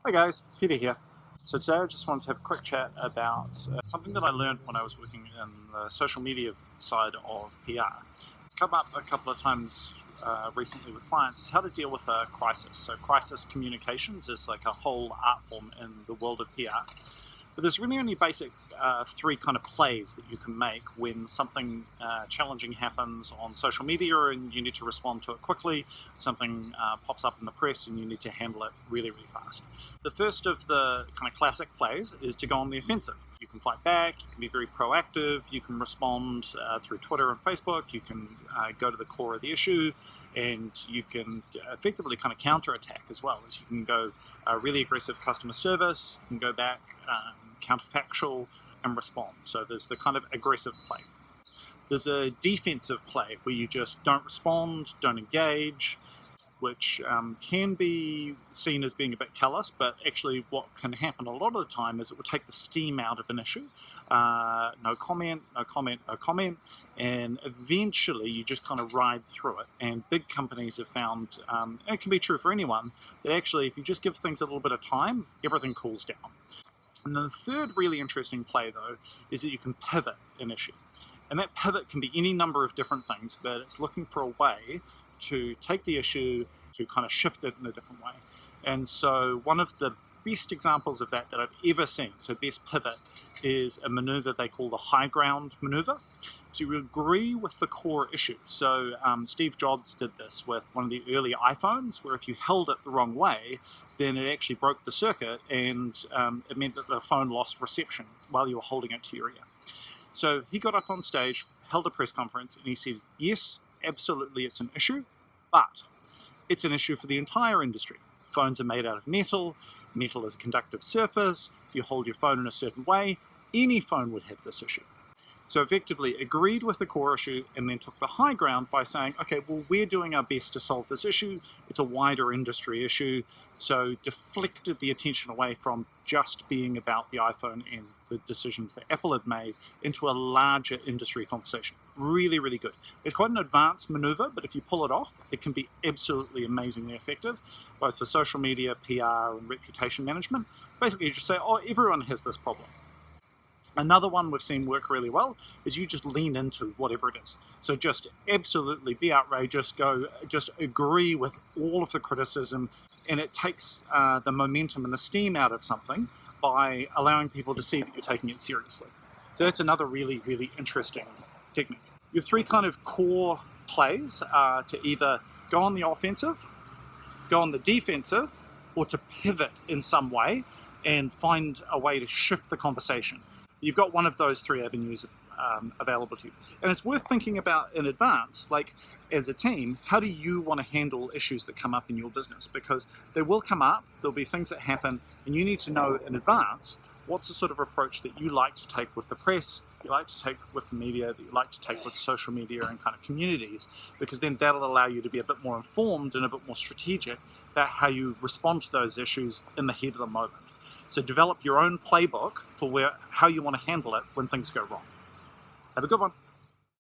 Hi guys, Peter here. So today I just wanted to have a quick chat about something that I learned when I was working in the social media side of PR. It's come up a couple of times recently with clients, is how to deal with a crisis. So crisis communications is like a whole art form in the world of PR. But there's really only basic three kind of plays that you can make when something challenging happens on social media and you need to respond to it quickly. Something pops up in the press and you need to handle it really, really fast. The first of the kind of classic plays is to go on the offensive. You can fight back, you can be very proactive, you can respond through Twitter and Facebook, you can go to the core of the issue, and you can effectively kind of counterattack as well. As you can go really aggressive customer service, you can go back counterfactual and respond. So there's the kind of aggressive play. There's a defensive play where you just don't respond, don't engage, which can be seen as being a bit callous, but actually what can happen a lot of the time is it will take the steam out of an issue. No comment, no comment, no comment, and eventually you just kind of ride through it. And big companies have found, and it can be true for anyone, that actually if you just give things a little bit of time, everything cools down. And then the third really interesting play, though, is that you can pivot an issue. And that pivot can be any number of different things, but it's looking for a way to take the issue to kind of shift it in a different way. And so one of the best examples of that I've ever seen, so best pivot, is a maneuver they call the high ground maneuver. So you agree with the core issue. So Steve Jobs did this with one of the early iPhones, where if you held it the wrong way, then it actually broke the circuit and it meant that the phone lost reception while you were holding it to your ear. So he got up on stage, held a press conference, and he said, yes, absolutely it's an issue, but it's an issue for the entire industry. Phones are made out of metal. Metal is a conductive surface. If you hold your phone in a certain way, any phone would have this issue. So effectively agreed with the core issue and then took the high ground by saying, okay, well, we're doing our best to solve this issue. It's a wider industry issue. So deflected the attention away from just being about the iPhone and the decisions that Apple had made into a larger industry conversation. Really, really good. It's quite an advanced maneuver, but if you pull it off, it can be absolutely amazingly effective, both for social media, PR, and reputation management. Basically, you just say, oh, everyone has this problem. Another one we've seen work really well is you just lean into whatever it is. So just absolutely be outrageous, just agree with all of the criticism, and it takes the momentum and the steam out of something by allowing people to see that you're taking it seriously. So that's another really, really interesting technique. Your three kind of core plays are to either go on the offensive, go on the defensive, or to pivot in some way and find a way to shift the conversation. You've got one of those three avenues available to you. And it's worth thinking about in advance, like as a team, how do you want to handle issues that come up in your business? Because they will come up, there'll be things that happen, and you need to know in advance what's the sort of approach that you like to take with the press, you like to take with the media, that you like to take with social media and kind of communities, because then that'll allow you to be a bit more informed and a bit more strategic about how you respond to those issues in the heat of the moment. So develop your own playbook for how you want to handle it when things go wrong. Have a good one.